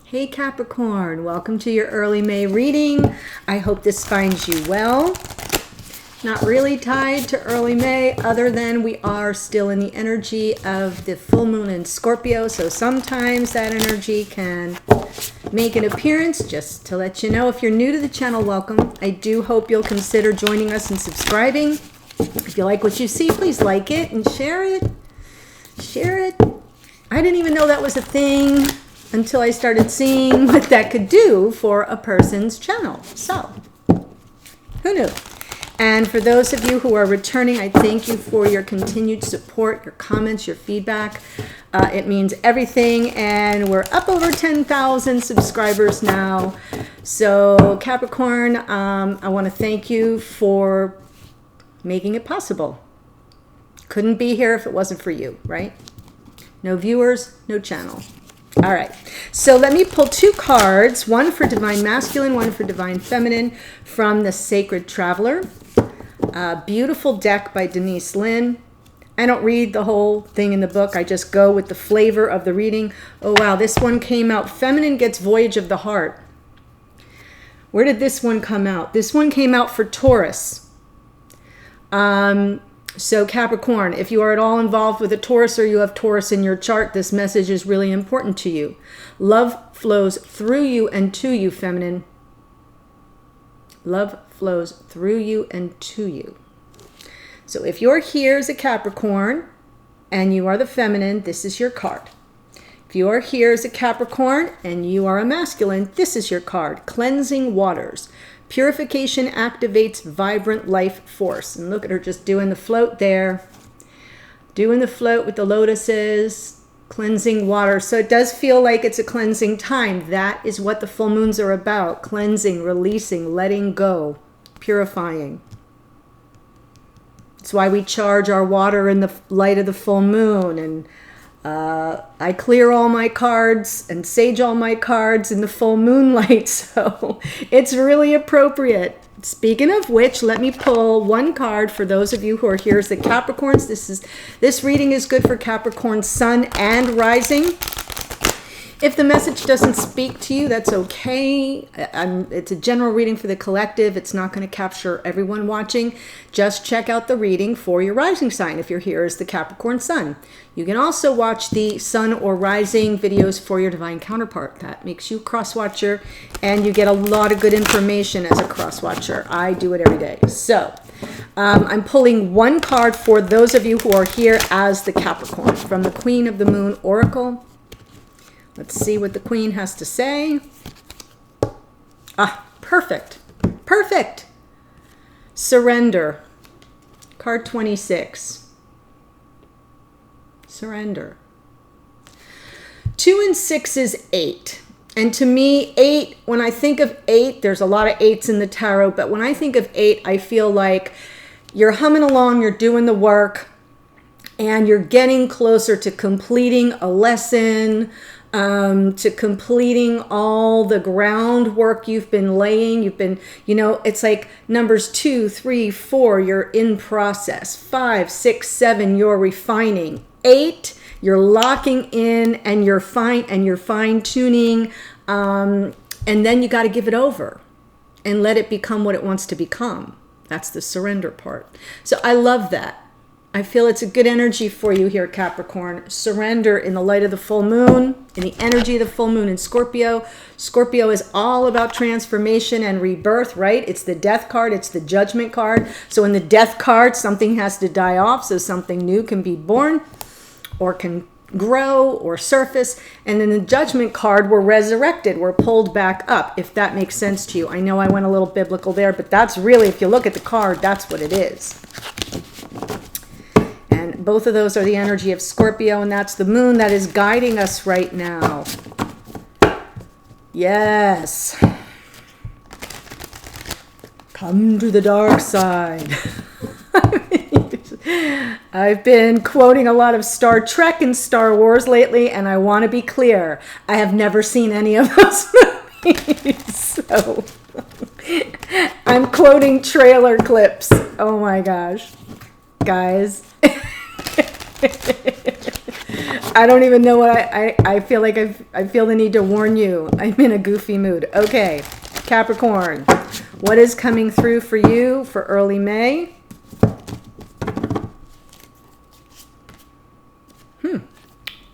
Hey Capricorn, welcome to your early May reading. I hope this finds you well. Not really tied to early May, other than we are still in the energy of the full moon in Scorpio, so sometimes that energy can make an appearance. Just to let you know, if you're new to the channel, welcome. I do hope you'll consider joining us and subscribing. If you like what you see, please like it and share it. Share it. I didn't even know that was a thing until I started seeing what that could do for a person's channel. So, who knew? And for those of you who are returning, I thank you for your continued support, your comments, your feedback. It means everything, and we're up over 10,000 subscribers now. So, Capricorn, I want to thank you for making it possible. Couldn't be here if it wasn't for you, right? No viewers, no channel. All right, so let me pull two cards, one for Divine Masculine, one for Divine Feminine, from the Sacred Traveler. Beautiful deck by Denise Lynn. I don't read the whole thing in the book. I just go with the flavor of the reading. Oh, wow, this one came out. Feminine gets Voyage of the Heart. Where did this one come out? This one came out for Taurus. So Capricorn, if you are at all involved with a Taurus or you have Taurus in your chart, this message is really important to you. Love flows through you and to you, Feminine. Love flows through you and to you. So if you're here as a Capricorn and you are the Feminine, this is your card. If you are here as a Capricorn and you are a Masculine, this is your card. Cleansing Waters. Purification activates vibrant life force. And look at her just doing the float there. Doing the float with the lotuses. Cleansing water. So it does feel like it's a cleansing time. That is what the full moons are about. Cleansing, releasing, letting go, purifying. That's why we charge our water in the light of the full moon. And I clear all my cards and sage all my cards in the full moonlight, so it's really appropriate. Speaking of which, let me pull one card for those of you who are here as the Capricorns. This reading is good for Capricorn Sun and Rising. If the message doesn't speak to you, that's okay. It's a general reading for the collective. It's not going to capture everyone watching. Just check out the reading for your rising sign if you're here as the Capricorn Sun. You can also watch the Sun or Rising videos for your Divine Counterpart. That makes you a cross-watcher, and you get a lot of good information as a cross-watcher. I do it every day. So, I'm pulling one card for those of you who are here as the Capricorn from the Queen of the Moon Oracle. Let's see what the Queen has to say. Ah, perfect. Perfect. Surrender. Card 26. Surrender. 2 and 6 is 8. And to me, 8, when I think of 8, there's a lot of 8s in the tarot, but when I think of 8, I feel like you're humming along, you're doing the work, and you're getting closer to completing a lesson, to completing all the groundwork you've been laying. You've been, it's like numbers 2, 3, 4, you're in process. 5, 6, 7, you're refining. 8, you're locking in and you're fine tuning. And then you got to give it over and let it become what it wants to become. That's the surrender part. So I love that. I feel it's a good energy for you here, Capricorn. Surrender in the light of the full moon, in the energy of the full moon in Scorpio. Scorpio is all about transformation and rebirth, right? It's the death card. It's the judgment card. So in the death card, something has to die off so something new can be born or can grow or surface. And in the judgment card, we're resurrected. We're pulled back up, if that makes sense to you. I know I went a little biblical there, but that's really, if you look at the card, that's what it is. And both of those are the energy of Scorpio, and that's the moon that is guiding us right now. Yes. Come to the dark side. I've been quoting a lot of Star Trek and Star Wars lately, and I want to be clear. I have never seen any of those movies, so I'm quoting trailer clips. Oh my gosh. Guys. I don't even know what I feel like I feel the need to warn you. I'm in a goofy mood. Okay, Capricorn, what is coming through for you for early May?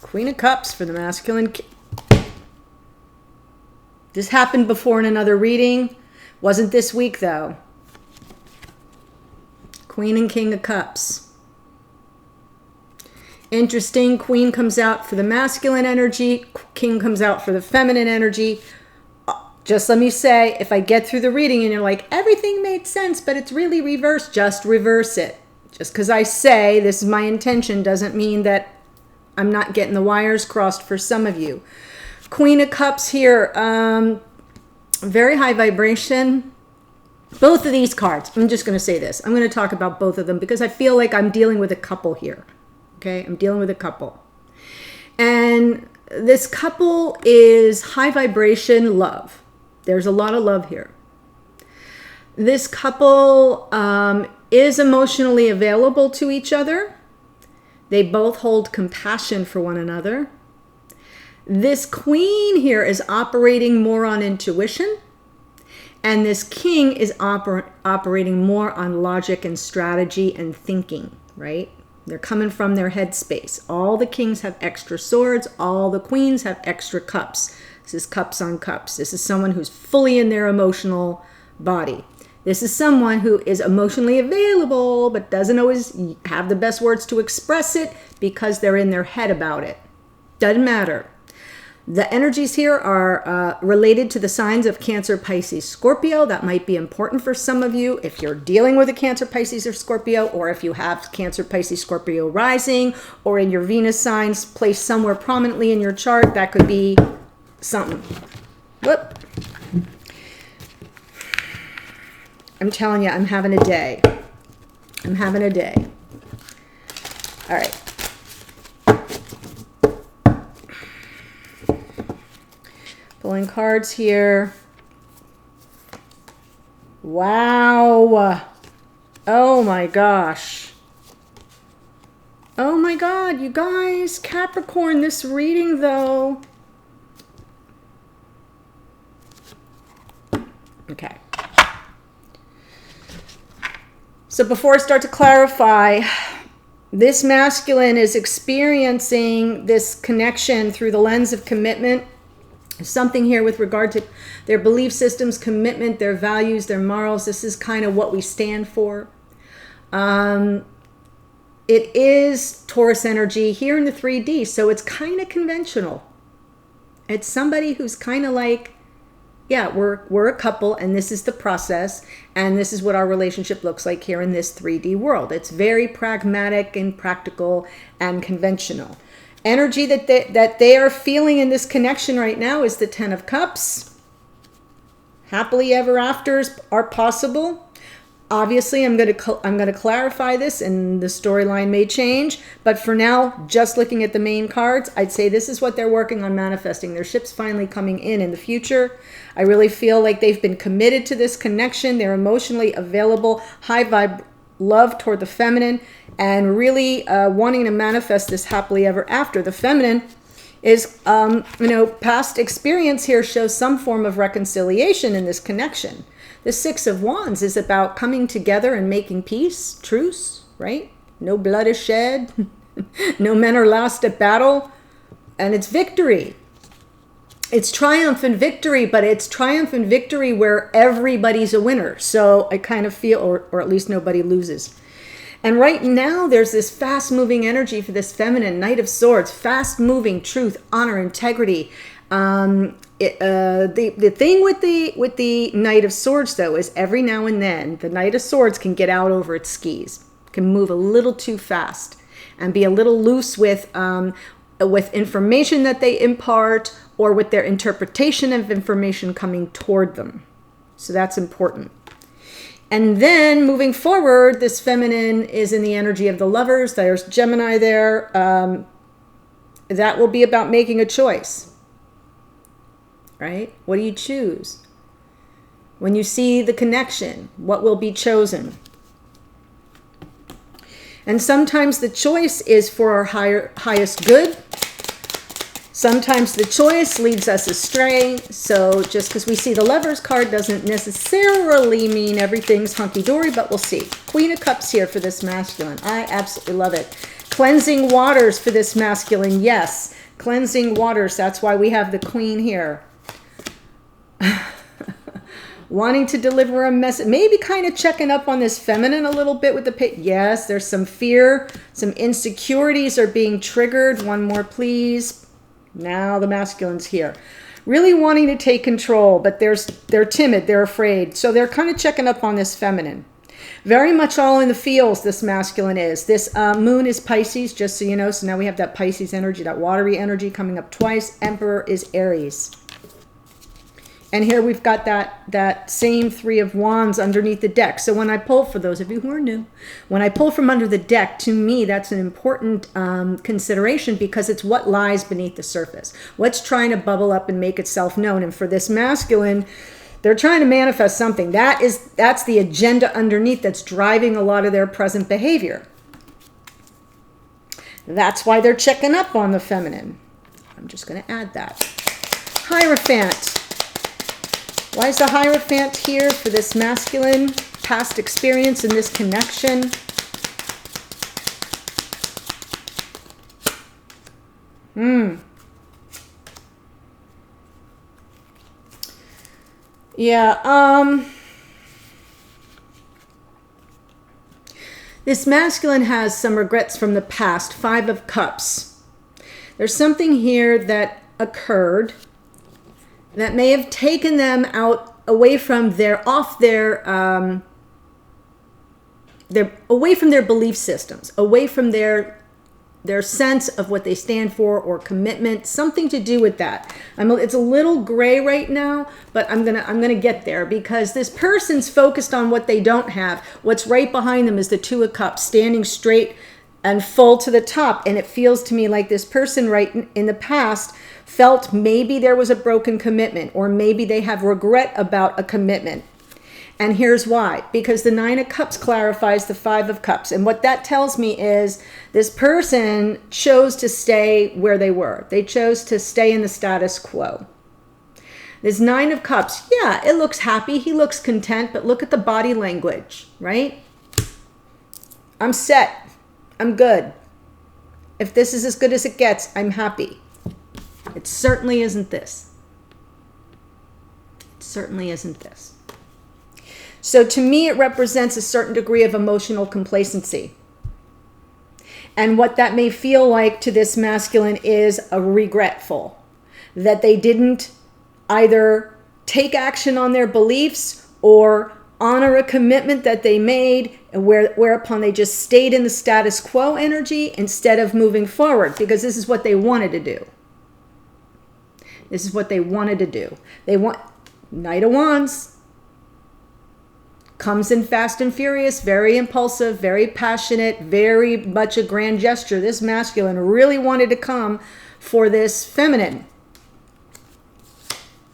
Queen of Cups for the masculine. This happened before in another reading. Wasn't this week though. Queen and King of Cups. Interesting. Queen comes out for the masculine energy. King comes out for the feminine energy. Just let me say, if I get through the reading and you're like, everything made sense, but it's really reversed, just reverse it. Just because I say this is my intention doesn't mean that I'm not getting the wires crossed for some of you. Queen of Cups here. Very high vibration. Both of these cards, I'm just going to say this. I'm going to talk about both of them because I feel like I'm dealing with a couple here. Okay, I'm dealing with a couple. And this couple is high vibration love. There's a lot of love here. This couple is emotionally available to each other. They both hold compassion for one another. This queen here is operating more on intuition. And this king is operating more on logic and strategy and thinking, right? They're coming from their headspace. All the kings have extra swords. All the queens have extra cups. This is cups on cups. This is someone who's fully in their emotional body. This is someone who is emotionally available but doesn't always have the best words to express it because they're in their head about it. Doesn't matter. The energies here are related to the signs of Cancer, Pisces, Scorpio. That might be important for some of you if you're dealing with a Cancer, Pisces, or Scorpio, or if you have Cancer, Pisces, Scorpio rising, or in your Venus signs placed somewhere prominently in your chart. That could be something. Whoop. I'm telling you, I'm having a day. I'm having a day. All right. Pulling cards here. Wow. Oh my gosh. Oh my God, you guys. Capricorn, this reading though. Okay. So before I start to clarify, this masculine is experiencing this connection through the lens of commitment. Something here with regard to their belief systems, commitment, their values, their morals. This is kind of what we stand for. It is Taurus energy here in the 3D, so it's kind of conventional. It's somebody who's kind of like, yeah, we're a couple and this is the process and this is what our relationship looks like here in this 3D world. It's very pragmatic and practical and conventional. Energy that they are feeling in this connection right now is the 10 of Cups. Happily ever afters are possible. Obviously, I'm going to clarify this and the storyline may change. But for now, just looking at the main cards, I'd say this is what they're working on manifesting. Their ship's finally coming in the future. I really feel like they've been committed to this connection. They're emotionally available, high vibe love toward the feminine, and really wanting to manifest this happily ever after. The feminine is, past experience here shows some form of reconciliation in this connection. The 6 of Wands is about coming together and making peace, truce, right? No blood is shed, no men are lost at battle, and it's victory. It's triumph and victory, but it's triumph and victory where everybody's a winner. So I kind of feel, or at least nobody loses. And right now, there's this fast-moving energy for this feminine, Knight of Swords, fast-moving truth, honor, integrity. The thing with the Knight of Swords, though, is every now and then, the Knight of Swords can get out over its skis, can move a little too fast, and be a little loose with information that they impart, or with their interpretation of information coming toward them. So that's important. And then moving forward, this feminine is in the energy of the Lovers. There's Gemini there. That will be about making a choice, right? What do you choose? When you see the connection, what will be chosen? And sometimes the choice is for our highest good. Sometimes the choice leads us astray. So just because we see the Lovers card doesn't necessarily mean everything's hunky-dory, but we'll see. Queen of Cups here for this masculine. I absolutely love it. Cleansing waters for this masculine. Yes, cleansing waters. That's why we have the Queen here. Wanting to deliver a message, maybe kind of checking up on this feminine a little bit with the pit. Yes, there's some fear, some insecurities are being triggered. One more, please. Now the masculine's here. Really wanting to take control, but they're timid, they're afraid. So they're kind of checking up on this feminine. Very much all in the feels, this masculine is. This moon is Pisces, just so you know. So now we have that Pisces energy, that watery energy coming up twice. Emperor is Aries. And here we've got that same Three of Wands underneath the deck. So when I pull, for those of you who are new, when I pull from under the deck, to me, that's an important consideration because it's what lies beneath the surface. What's trying to bubble up and make itself known. And for this masculine, they're trying to manifest something. That's the agenda underneath that's driving a lot of their present behavior. That's why they're checking up on the feminine. I'm just going to add that. Hierophant. Why is the Hierophant here for this masculine? Past experience in this connection. Yeah, this masculine has some regrets from the past. Five of Cups. There's something here that occurred that may have taken them out away from away from their belief systems, away from their sense of what they stand for or commitment, something to do with that. It's a little gray right now, but I'm gonna get there because this person's focused on what they don't have. What's right behind them is the Two of Cups, standing straight and full to the top. And it feels to me like this person right in the past felt maybe there was a broken commitment, or maybe they have regret about a commitment. And here's why. Because the Nine of Cups clarifies the Five of Cups. And what that tells me is this person chose to stay where they were. They chose to stay in the status quo. This Nine of Cups, yeah, it looks happy. He looks content, but look at the body language, right? I'm set. I'm good. If this is as good as it gets, I'm happy. It certainly isn't this. It certainly isn't this. So to me, it represents a certain degree of emotional complacency. And what that may feel like to this masculine is a regretful. That they didn't either take action on their beliefs or honor a commitment that they made, and whereupon they just stayed in the status quo energy instead of moving forward, because this is what they wanted to do. This is what they wanted to do. They want Knight of Wands. Comes in fast and furious, very impulsive, very passionate, very much a grand gesture. This masculine really wanted to come for this feminine.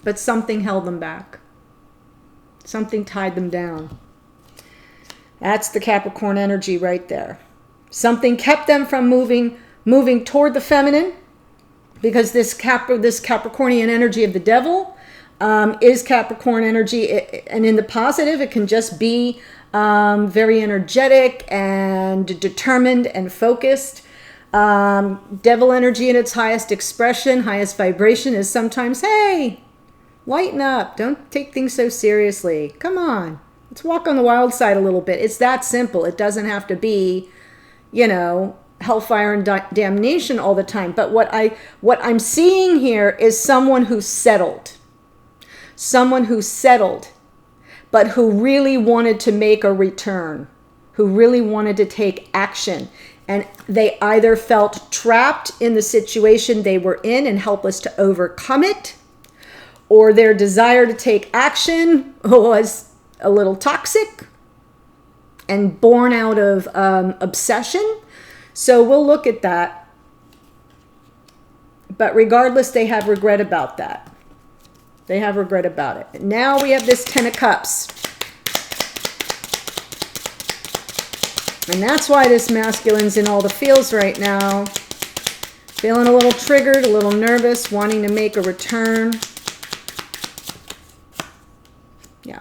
But something held them back. Something tied them down. That's the Capricorn energy right there. Something kept them from moving toward the feminine, because this Capricornian energy of the devil is Capricorn energy, and in the positive, it can just be very energetic and determined and focused. Devil energy in its highest expression, highest vibration is sometimes, hey, lighten up. Don't take things so seriously. Come on. Let's walk on the wild side a little bit. It's that simple. It doesn't have to be, hellfire and damnation all the time. But what I'm seeing here is someone who's settled. Someone who settled, but who really wanted to make a return, who really wanted to take action. And they either felt trapped in the situation they were in and helpless to overcome it, or their desire to take action was a little toxic and born out of obsession. So we'll look at that. But regardless, they have regret about that. They have regret about it. Now we have this Ten of Cups. And that's why this masculine's in all the feels right now. Feeling a little triggered, a little nervous, wanting to make a return. Yeah.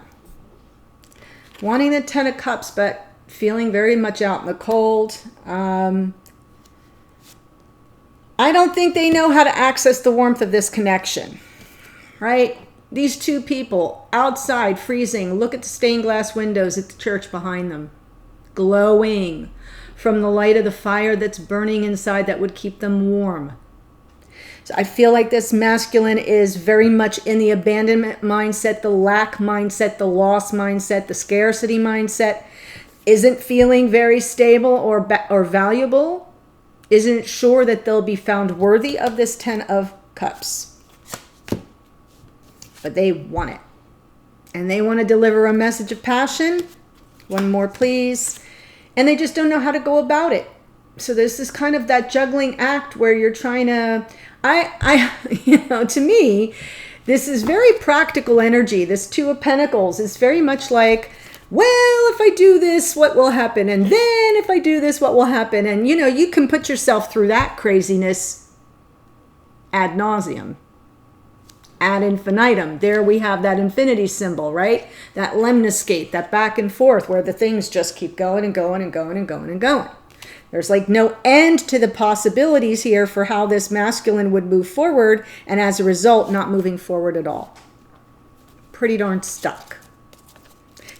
Wanting the Ten of Cups, but feeling very much out in the cold. I don't think they know how to access the warmth of this connection, right? These two people outside freezing. Look at the stained glass windows at the church behind them, glowing from the light of the fire that's burning inside that would keep them warm. So I feel like this masculine is very much in the abandonment mindset, the lack mindset, the loss mindset, the scarcity mindset. Isn't feeling very stable or valuable. Isn't sure that they'll be found worthy of this Ten of Cups. But they want it. And they want to deliver a message of passion. One more, please. And they just don't know how to go about it. So this is kind of that juggling act where you're trying to, to me, this is very practical energy. This Two of Pentacles is very much like, well, if I do this, what will happen? And then if I do this, what will happen? And, you can put yourself through that craziness ad nauseum, ad infinitum. There we have that infinity symbol, right? That lemniscate, that back and forth where the things just keep going and going and going and going and going. There's like no end to the possibilities here for how this masculine would move forward, and as a result, not moving forward at all. Pretty darn stuck.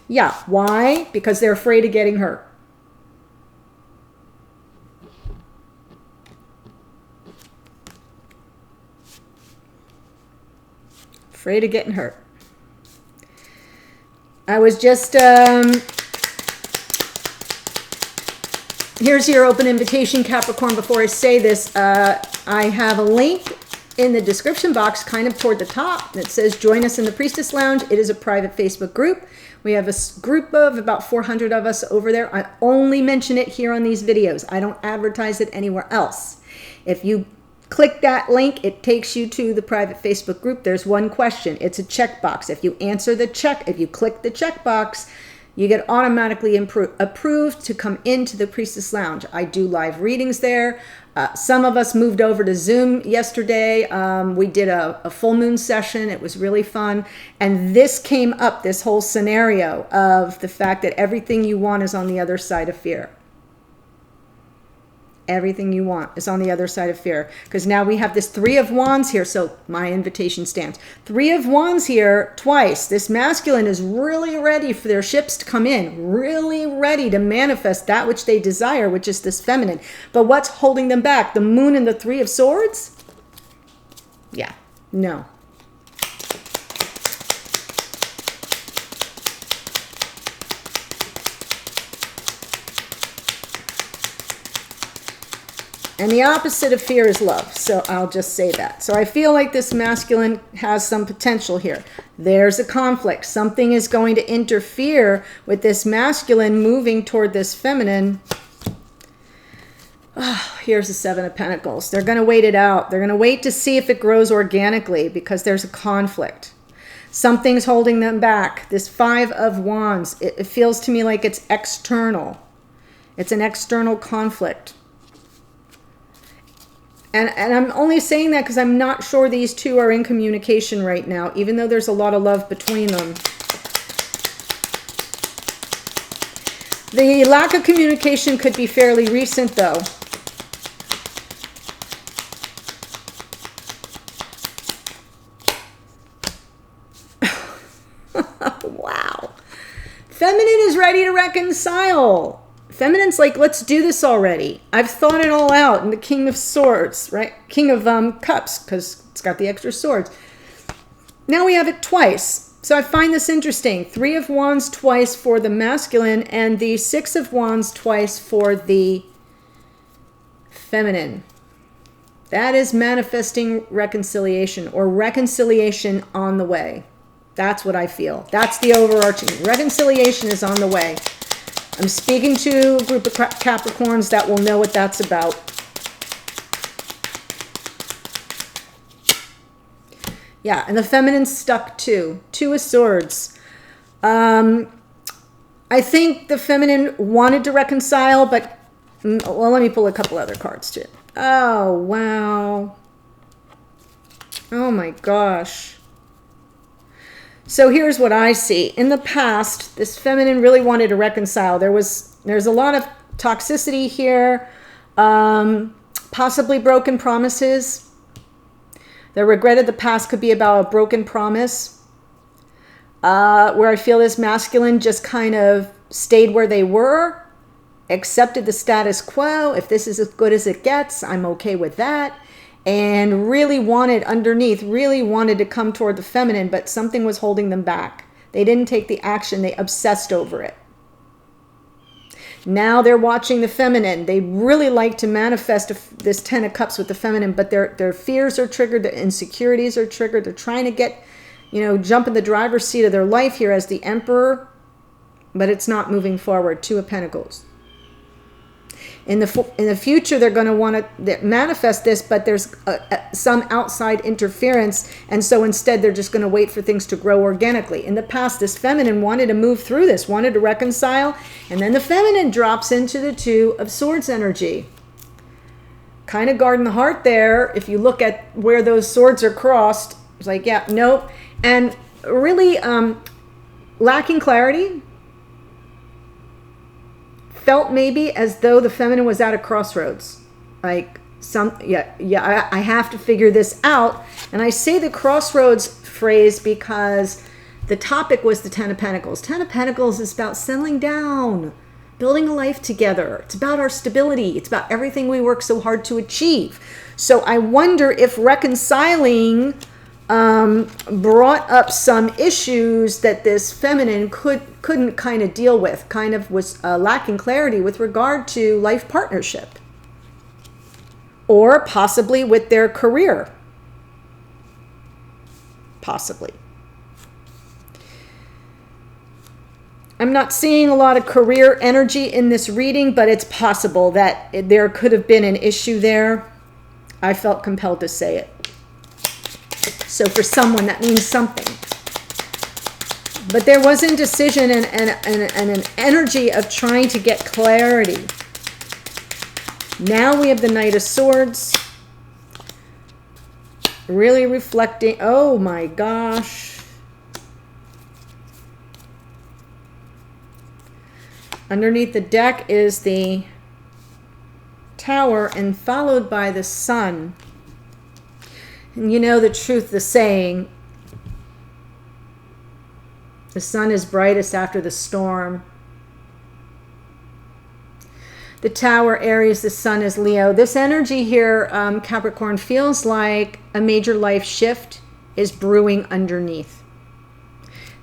Yeah, why? Because they're afraid of getting hurt. Afraid of getting hurt. I was just, here's your open invitation, Capricorn. Before I say this, I have a link in the description box, kind of toward the top, that says join us in the Priestess Lounge. It is a private Facebook group. We have a group of about 400 of us over there. I only mention it here on these videos. I don't advertise it anywhere else. If you click that link, it takes you to the private Facebook group. There's one question. It's a checkbox. If you answer the check, if you click the checkbox, you get automatically approved to come into the Priestess Lounge. I do live readings there. Some of us moved over to Zoom yesterday. We did a full moon session. It was really fun. And this came up, this whole scenario of the fact that everything you want is on the other side of fear. Everything you want is on the other side of fear. Because now we have this Three of Wands here. So my invitation stands. Three of Wands here twice. This masculine is really ready for their ships to come in. Really ready to manifest that which they desire, which is this feminine. But what's holding them back? The Moon and the Three of Swords? Yeah. No. And the opposite of fear is love. So I'll just say that. So I feel like this masculine has some potential here. There's a conflict. Something is going to interfere with this masculine moving toward this feminine. Oh, here's the Seven of Pentacles. They're going to wait it out. They're going to wait to see if it grows organically because there's a conflict. Something's holding them back. This Five of Wands, it feels to me like it's external. It's an external conflict. And I'm only saying that because I'm not sure these two are in communication right now, even though there's a lot of love between them. The lack of communication could be fairly recent, though. Wow. Feminine is ready to reconcile. Feminine's like, let's do this already. I've thought it all out. And the King of Swords, right? King of Cups, because it's got the extra swords. Now we have it twice. So I find this interesting. Three of Wands twice for the masculine and the Six of Wands twice for the feminine. That is manifesting reconciliation or reconciliation on the way. That's what I feel. That's the overarching. Reconciliation is on the way. I'm speaking to a group of Capricorns that will know what that's about. Yeah, and the feminine's stuck too. Two of Swords. I think the feminine wanted to reconcile, but, well, let me pull a couple other cards too. Oh, wow. Oh my gosh. So here's what I see. In the past, this feminine really wanted to reconcile. There's a lot of toxicity here, possibly broken promises. The regret of the past could be about a broken promise, where I feel this masculine just kind of stayed where they were, accepted the status quo. If this is as good as it gets, I'm okay with that. And really wanted to come toward the feminine, but something was holding them back. They didn't take the action. They obsessed over it. Now they're watching the feminine. They really like to manifest this 10 of Cups with the feminine, but their fears are triggered. Their insecurities are triggered. They're trying to get, jump in the driver's seat of their life here as the Emperor, but it's not moving forward. 2 of Pentacles. In the future, they're going to want to manifest this, but there's some outside interference, and so instead they're just going to wait for things to grow organically. In the past, this feminine wanted to move through this, wanted to reconcile, and then the feminine drops into the 2 of Swords energy. Kind of guarding the heart there. If you look at where those swords are crossed, it's like, yeah, nope. And really lacking clarity. Felt maybe as though the feminine was at a crossroads. Like, I have to figure this out. And I say the crossroads phrase because the topic was the 10 of Pentacles. 10 of Pentacles is about settling down, building a life together. It's about our stability. It's about everything we work so hard to achieve. So I wonder if reconciling brought up some issues that this feminine couldn't kind of deal with, kind of was lacking clarity with regard to life partnership, or possibly with their career. Possibly. I'm not seeing a lot of career energy in this reading, but it's possible that there could have been an issue there. I felt compelled to say it. So for someone, that means something. But there was indecision and an energy of trying to get clarity. Now we have the Knight of Swords. Really reflecting. Oh my gosh. Underneath the deck is the Tower and followed by the Sun. And you know the truth, the saying, the sun is brightest after the storm. The Tower, Aries, the Sun is Leo. This energy here, Capricorn, feels like a major life shift is brewing underneath.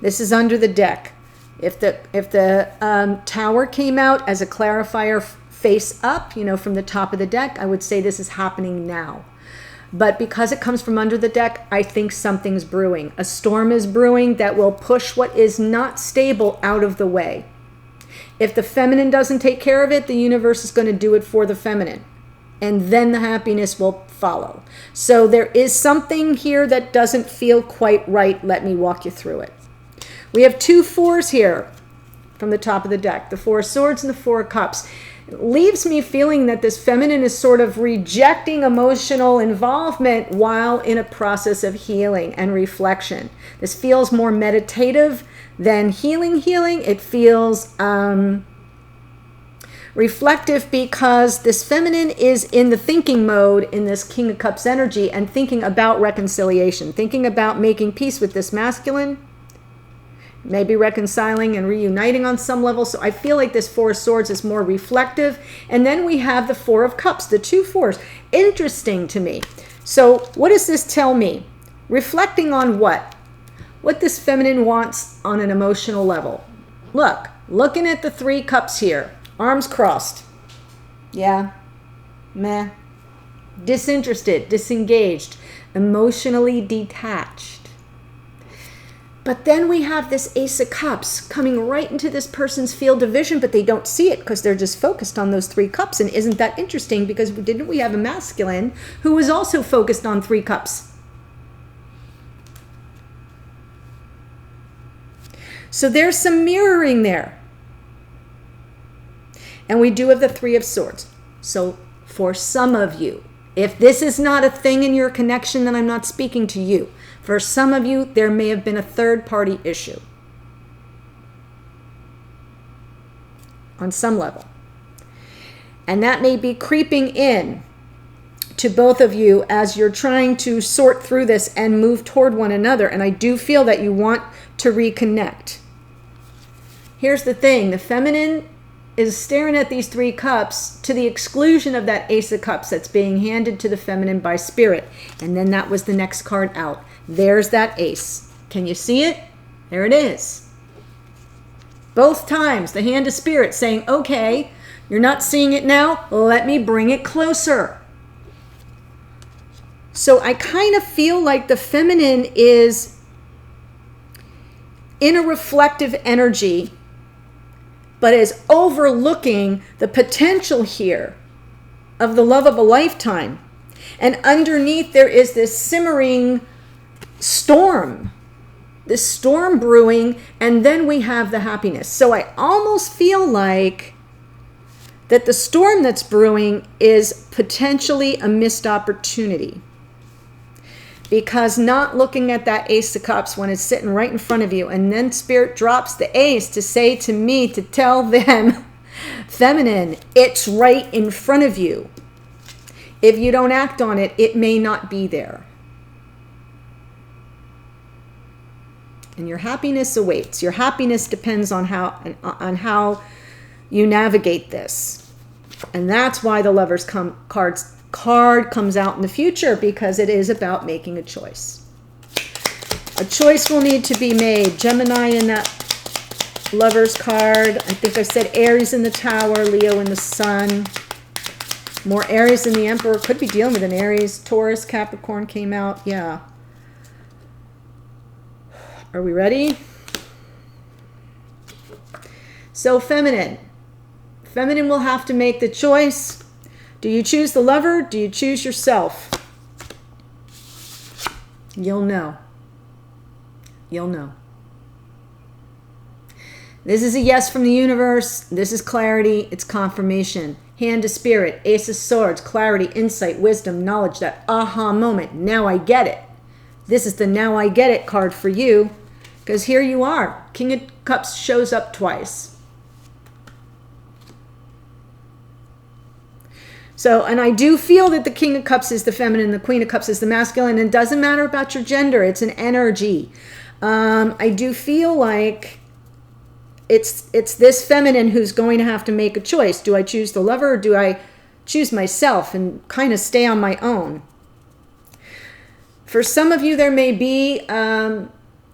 This is under the deck. If the Tower came out as a clarifier face up, from the top of the deck, I would say this is happening now. But because it comes from under the deck, I think something's brewing. A storm is brewing that will push what is not stable out of the way. If the feminine doesn't take care of it, the universe is going to do it for the feminine. And then the happiness will follow. So there is something here that doesn't feel quite right. Let me walk you through it. We have 2 4s here from the top of the deck. The 4 of Swords and the 4 of Cups. It leaves me feeling that this feminine is sort of rejecting emotional involvement while in a process of healing and reflection. This feels more meditative than healing. It feels reflective because this feminine is in the thinking mode in this King of Cups energy and thinking about reconciliation, thinking about making peace with this masculine, maybe reconciling and reuniting on some level. So I feel like this 4 of Swords is more reflective. And then we have the 4 of Cups, the 2 4s. Interesting to me. So what does this tell me? Reflecting on what? What this feminine wants on an emotional level. Looking at the 3 cups here. Arms crossed. Yeah. Meh. Disinterested, disengaged, emotionally detached. But then we have this Ace of Cups coming right into this person's field of vision, but they don't see it because they're just focused on those 3 cups. And isn't that interesting? Because didn't we have a masculine who was also focused on 3 cups? So there's some mirroring there. And we do have the 3 of Swords. So for some of you. If this is not a thing in your connection, then I'm not speaking to you. For some of you, there may have been a third-party issue on some level. And that may be creeping in to both of you as you're trying to sort through this and move toward one another. And I do feel that you want to reconnect. Here's the thing. The feminine is staring at these 3 cups to the exclusion of that Ace of Cups that's being handed to the feminine by Spirit. And then that was the next card out. There's that Ace. Can you see it? There it is. Both times, the hand of Spirit saying, okay, you're not seeing it now. Let me bring it closer. So I kind of feel like the feminine is in a reflective energy, but is overlooking the potential here of the love of a lifetime. And underneath there is this simmering storm, this storm brewing, and then we have the happiness. So I almost feel like that the storm that's brewing is potentially a missed opportunity. Because not looking at that Ace of Cups when it's sitting right in front of you, and then Spirit drops the Ace to say to me, to tell them, feminine, it's right in front of you. If you don't act on it, it may not be there. And your happiness awaits. Your happiness depends on how you navigate this. And that's why the Lover's card comes out in the future, because it is about making a choice. A choice will need to be made. Gemini in that Lover's card. I think I said Aries in the Tower, Leo in the Sun. More Aries in the Emperor. Could be dealing with an Aries. Taurus, Capricorn came out. Yeah. Are we ready? So feminine. Feminine will have to make the choice. Do you choose the lover? Do you choose yourself? You'll know. You'll know. This is a yes from the universe. This is clarity. It's confirmation. Hand of Spirit, Ace of Swords, clarity, insight, wisdom, knowledge, that aha moment. Now I get it. This is the now I get it card for you, because here you are. King of Cups shows up twice. So, and I do feel that the King of Cups is the feminine, the Queen of Cups is the masculine, and it doesn't matter about your gender. It's an energy. I do feel like it's this feminine who's going to have to make a choice. Do I choose the lover, or do I choose myself and kind of stay on my own? For some of you, there may be a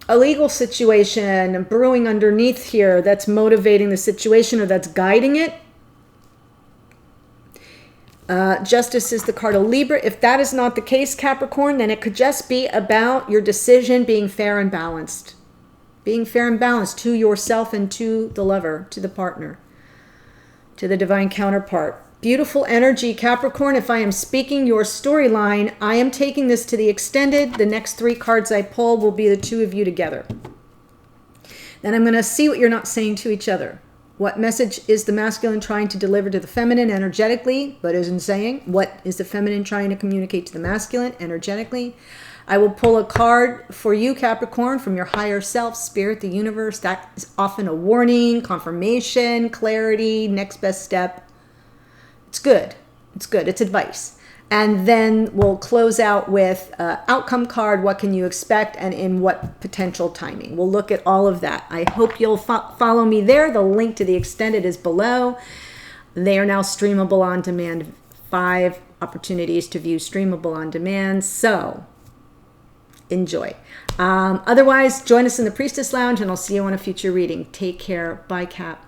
legal situation brewing underneath here that's motivating the situation, or that's guiding it. Justice is the card of Libra. If that is not the case, Capricorn, then it could just be about your decision being fair and balanced. Being fair and balanced to yourself and to the lover, to the partner, to the divine counterpart. Beautiful energy, Capricorn. If I am speaking your storyline, I am taking this to the extended. The next 3 cards I pull will be the 2 of you together. Then I'm going to see what you're not saying to each other. What message is the masculine trying to deliver to the feminine energetically, but isn't saying? What is the feminine trying to communicate to the masculine energetically? I will pull a card for you, Capricorn, from your higher self, Spirit, the universe. That is often a warning, confirmation, clarity, next best step. It's good. It's good. It's advice. And then we'll close out with outcome card. What can you expect, and in what potential timing? We'll look at all of that. I hope you'll follow me there. The link to the extended is below. They are now streamable on demand. 5 opportunities to view streamable on demand. So enjoy. Otherwise, join us in the Priestess Lounge, and I'll see you on a future reading. Take care. Bye, Cap.